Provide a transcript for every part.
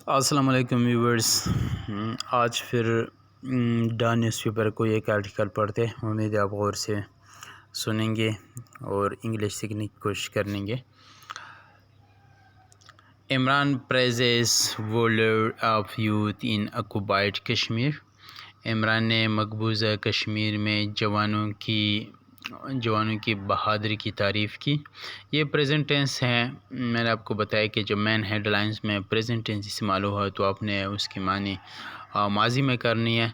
السلام علیکم ویورز، آج پھر ڈان نیوز پیپر کو ایک آرٹیکل پڑھتے ہیں۔ امید ہے آپ غور سے سنیں گے اور انگلش سیکھنے کی کوشش کریں گے۔ Imran praises valour of youth in occupied Kashmir. Imran نے مقبوضہ کشمیر میں جوانوں کی بہادری کی تعریف کی۔ یہ پریزنٹ ٹینس ہے۔ میں نے آپ کو بتایا کہ جب مین ہیڈ لائنز میں پریزنٹ ٹینس استعمال ہوا تو آپ نے اس کی معنی ماضی میں کرنی ہے۔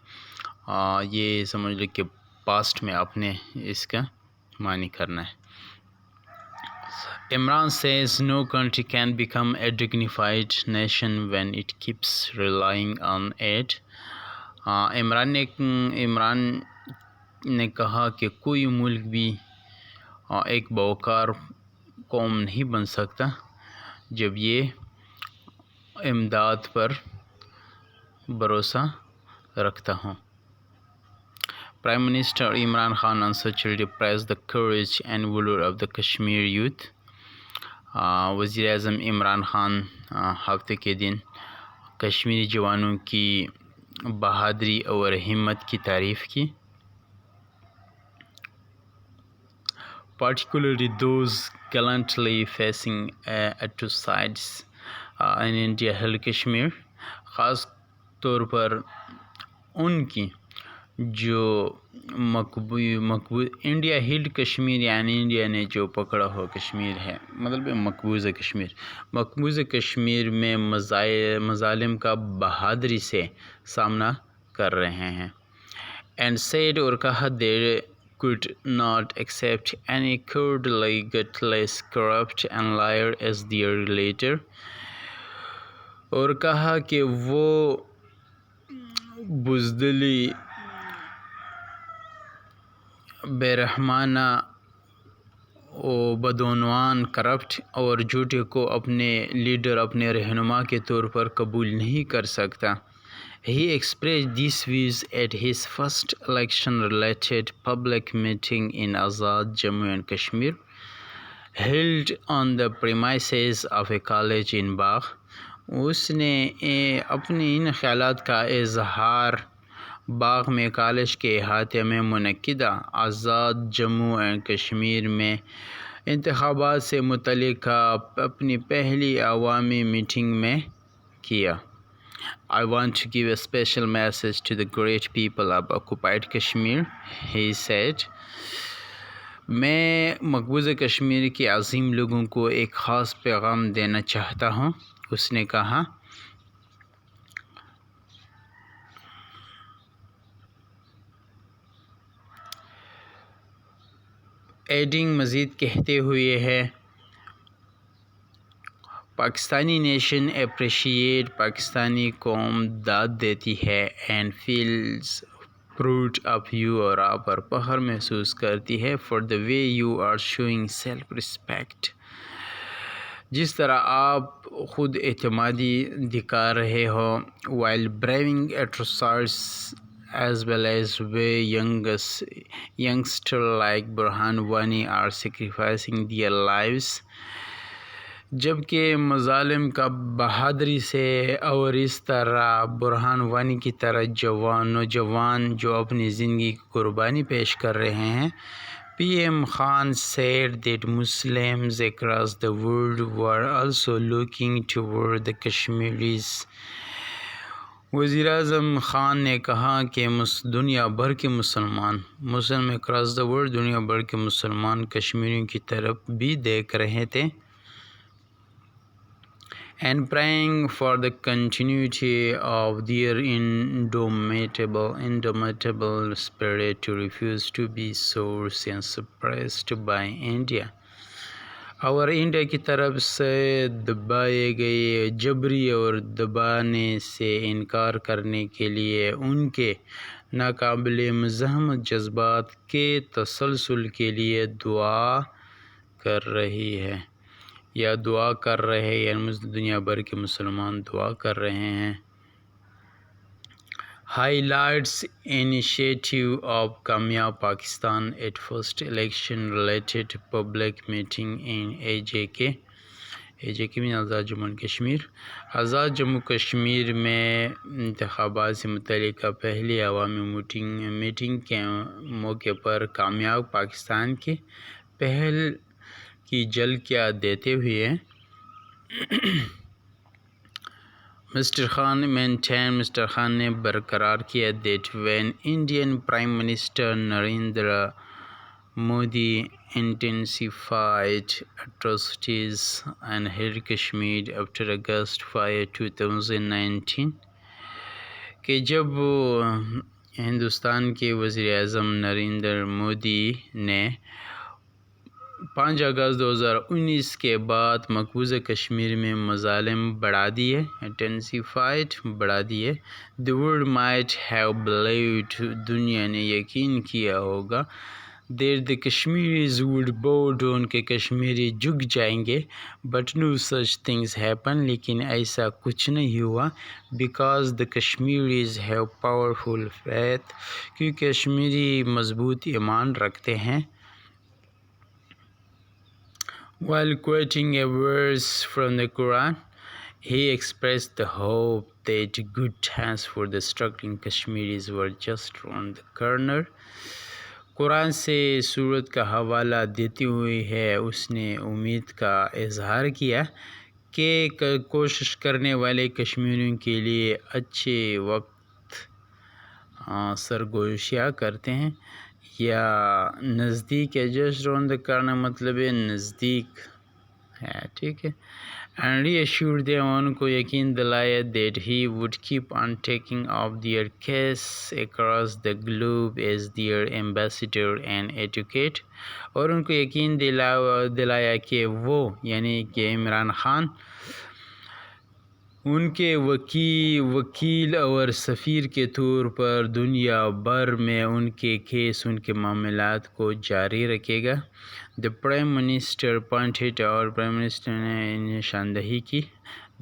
یہ سمجھ لو کہ پاسٹ میں آپ نے اس کا معنی کرنا ہے۔ Imran says no country can become a dignified nation when it keeps relying on aid. Imran نے کہا کہ کوئی ملک بھی ایک باوقار قوم نہیں بن سکتا جب یہ امداد پر بھروسہ رکھتا ہو۔ Prime Minister Imran Khan on Saturday praised the courage and valor of the Kashmir youth. وزیر اعظم عمران خان ہفتے کے دن کشمیری جوانوں کی بہادری اور ہمت کی تعریف کی۔ Particularly those gallantly facing atrocities in India held Kashmir. خاص طور پر ان کی جو انڈیا ہیلڈ کشمیر، یعنی انڈیا نے جو پکڑا ہوا کشمیر ہے، مطلب مقبوضہ کشمیر میں مظالم کا بہادری سے سامنا کر رہے ہیں۔ And said اور کہا they could not accept any cowardly, gutless, corrupt and liar as their leader. اور کہا کہ وہ بزدلی، بے رحمانہ و بدعنوان، کرپٹ اور جھوٹے کو اپنے لیڈر، اپنے رہنما کے طور پر قبول نہیں کر سکتا۔ He expressed these views at his first election-related public meeting in Azad Jammu and Kashmir, held on the premises of a college in Bagh. اس نے اپنے ان خیالات کا اظہار باغ میں کالج کے احاطے میں منعقدہ آزاد جموں اینڈ کشمیر میں انتخابات سے متعلق اپنی پہلی عوامی میٹنگ میں کیا۔ I want to give a special message to the great people of occupied Kashmir, he said. میں مقبوضہ کشمیر کے عظیم لوگوں کو ایک خاص پیغام دینا چاہتا ہوں، اس نے کہا۔ ایڈنگ مزید کہتے ہوئے ہے، پاکستانی نیشن اپریشیٹ، پاکستانی قوم داد دیتی ہے، and feels proud of you, اور آپ پر فخر محسوس کرتی ہے، for the way you are showing self respect, جس طرح آپ خود اعتمادی دکھا رہے ہو، while braving atrocities as well as where youngsters like Burhan Wani are sacrificing their lives. جبکہ مظالم کا بہادری سے، اور اس طرح برہان وانی کی طرح نوجوان جو اپنی زندگی کی قربانی پیش کر رہے ہیں۔ PM Khan said that Muslims across the world were also looking toward the Kashmiris. وزیر اعظم خان نے کہا کہ دنیا بھر کے مسلم اکراس دا ورلڈ، دنیا بھر کے مسلمان کشمیریوں کی طرف بھی دیکھ رہے تھے، and praying for the continuity of their indomitable spirit to refuse to be sourced and suppressed by India. اور انڈیا کی طرف سے دبائے گئے، جبری اور دبانے سے انکار کرنے کے لیے ان کے ناقابل مزاحمت جذبات کے تسلسل کے لیے دعا کر رہے ہیں، یعنی دنیا بھر کے مسلمان دعا کر رہے ہیں۔ Highlights initiative of Kamyab Pakistan at first election related public meeting in AJK. یقینی آزاد جموں کشمیر. آزاد جموں کشمیر میں انتخابات سے متعلق پہلی عوامی میٹنگ کے موقع پر کامیاب پاکستان کی پہل کی جھلکیاں دیتے ہوئے مسٹر خان نے برقرار کیا that when Indian Prime Minister Narendra Modi intensified atrocities and held Kashmir after August 5, 2019 کہ جب ہندوستان کے وزیر اعظم نریندر مودی نے 5 اگست 2019 کے بعد مقبوضہ کشمیر میں مظالم بڑھا دیے the world might have believed دنیا نے یقین کیا ہوگا that the Kashmiris would bow down کہ کشمیری جھک جائیں گے but no such things happen لیکن ایسا کچھ نہیں ہوا because the Kashmiris have powerful faith کیونکہ کشمیری مضبوط ایمان رکھتے ہیں. While quoting a verse from the Quran, he expressed the hope that good times for the struggling Kashmiris were just around the corner. قرآن سے سورت کا حوالہ دیتے ہوئے اس نے امید کا اظہار کیا کہ کوشش کرنے والے کشمیریوں کے لیے اچھے وقت سرگوشیاں کرتے ہیں یا نزدیک ہے. جسٹ رون کرنا مطلب ہے نزدیک ہے, ٹھیک ہے. and reassured them ان کو یقین دلایا that he would keep on taking up their case across the globe as their ambassador and advocate اور ان کو یقین دلایا کہ وہ یعنی کہ عمران خان ان کے وکیل اور سفیر کے طور پر دنیا بھر میں ان کے کیس ان کے معاملات کو جاری رکھے گا. The Prime Minister pointed اور پرائم منسٹر نے نشاندہی کی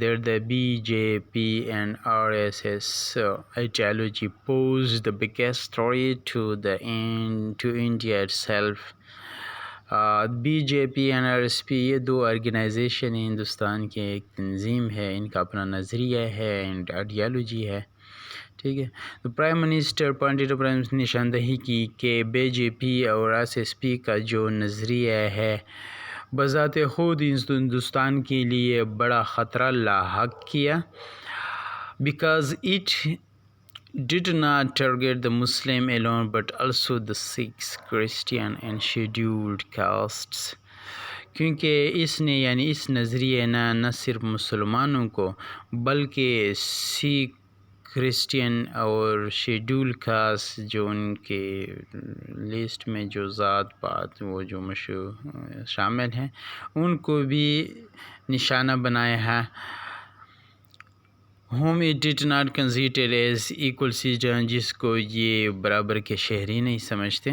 that the BJP and RSS ideology posed the biggest threat to India itself. B J P N R S P یہ دو آرگنائزیشن ہندوستان کے ایک تنظیم ہے, ان کا اپنا نظریہ ہے اینڈ آئیڈیالوجی ہے, ٹھیک ہے. تو پرائم منسٹر نے نشاندہی کی کہ بی جے پی اور ایس ایس پی کا جو نظریہ ہے بذات خود ہندوستان کے لیے بڑا خطرہ لاحق کیا because it did not target the Muslim alone but also the Sikhs, Christian and scheduled castes. کیونکہ اس نے یعنی اس نظریے نے نہ صرف مسلمانوں کو بلکہ سکھ, کرسچین اور شیڈول کاسٹ جو ان کے لسٹ میں جو ذات پات وہ جو شامل ہیں ان کو بھی نشانہ بنایا ہے. whom it did not consider as equal citizens جس کو یہ برابر کے شہری نہیں سمجھتے.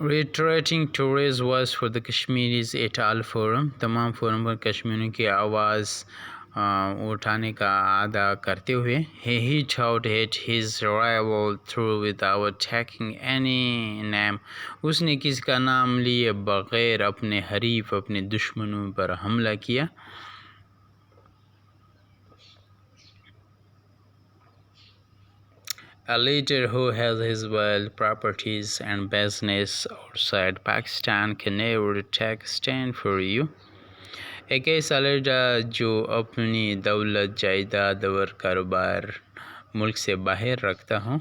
reiterating to raise voice for the Kashmiris at all forum تمام فورم پر کشمیریوں کی آواز اٹھانے کا اعادہ کرتے ہوئے he taught at his rival through without taking any name اس نے کسی کا نام لیے بغیر اپنے حریف اپنے دشمنوں پر حملہ کیا. A leader who has his wealth, properties and business outside Pakistan can never take a stand for you. ایک ایسا لیڈر جو اپنی دولت, جائیداد اور کاروبار ملک سے باہر رکھتا ہوں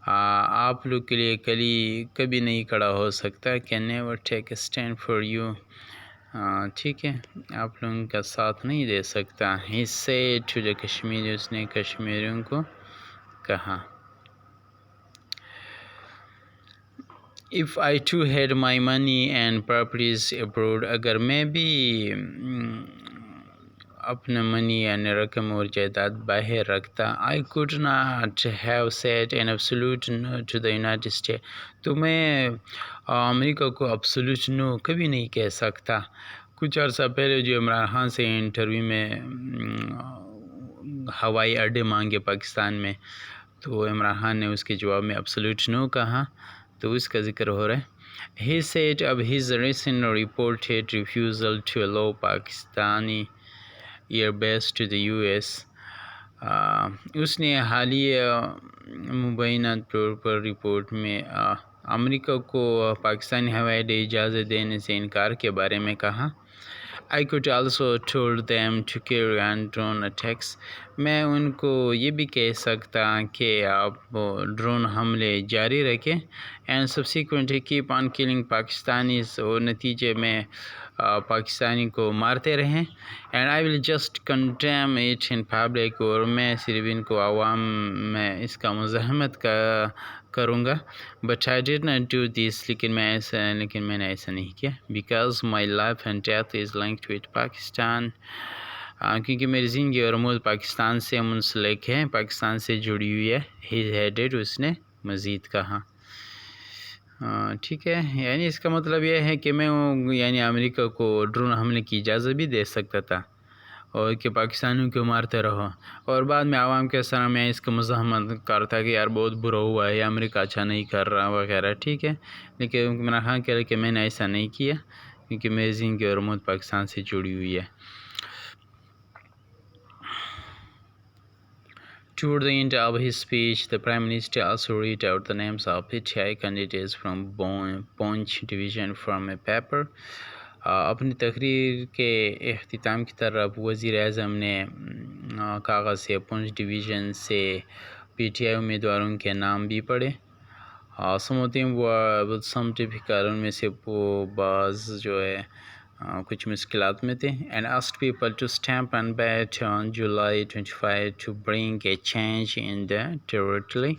آپ لوگ کے لیے کبھی نہیں کھڑا ہو سکتا. can never take a stand for you ٹھیک ہے, آپ لوگوں کا ساتھ نہیں دے سکتا. he said to the Kashmiri اس نے کشمیریوں کو کہا if I too had my money and properties abroad اگر میں بھی اپنا منی یعنی رقم اور جائیداد باہر رکھتا I could not have said an absolute no to the United States تو میں امریکہ کو absolute no کبھی نہیں کہہ سکتا. کچھ عرصہ پہلے جو عمران خان سے انٹرویو میں ہوائی اڈے مانگے پاکستان میں تو عمران خان نے اس کے جواب میں absolute no کہا تو اس کا ذکر ہو رہا ہے. He said of his recent reported refusal to allow Pakistani airbase to the US. اس نے حالیہ مبینہ طور پر رپورٹ میں امریکہ کو پاکستانی ہوائی اڈے اجازت دینے سے انکار کے بارے میں کہا. I could also told them to carry on drone attacks. میں ان کو یہ بھی کہہ سکتا کہ آپ ڈرون حملے جاری رکھیں and subsequently keep on killing Pakistanis اور نتیجے میں پاکستانی کو مارتے رہیں and I will just condemn it in public اور میں صرف ان کو عوام میں اس کا مزاحمت کروں گا. But I did not do this لیکن میں نے ایسا نہیں کیا because my life and death is linked with Pakistan. کیونکہ میری زندگی اور موت پاکستان سے منسلک ہے، پاکستان سے جڑی ہوئی ہے. He added اس نے مزید کہا. ٹھیک ہے، یعنی اس کا مطلب یہ ہے کہ میں یعنی امریکہ کو ڈرون حملے کی اجازت بھی دے سکتا تھا اور کہ پاکستانیوں کو مارتے رہو اور بعد میں عوام کے سامنے اس کا مزاحمت کرتا کہ یار بہت برا ہوا ہے، امریکہ اچھا نہیں کر رہا وغیرہ. ٹھیک ہے، لیکن میں نے کہا کہ میں نے ایسا نہیں کیا کیونکہ میری زندگی اور موت پاکستان سے جڑی ہوئی ہے. Toward the end of his speech, the Prime Minister also read out the names of PTI candidates from Poonch division from a paper. اپنی تقریر کے اختتام کی طرف وزیر اعظم نے کاغذ سے پونچھ ڈویژن سے پی ٹی آئی امیدواروں کے نام بھی پڑھے. some of them were with some difficult، ان میں سے وہ بعض جو ہے کچھ مشکلات میں تھے. and asked people to stamp and ballot on July 25 to bring a change in the territory.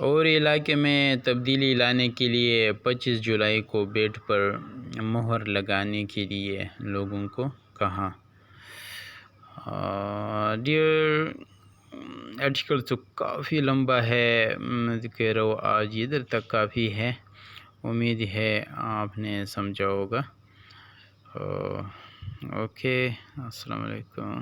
اور علاقے میں تبدیلی لانے کے لیے 25 جولائی کو بیٹ پر مہر لگانے کے لیے لوگوں کو کہا. ڈیئر آرٹیکل تو کافی لمبا ہے، کہہ رہا ہوں آج ادھر تک کافی ہے، امید ہے آپ نے سمجھا ہوگا. اوکے، السلام علیکم.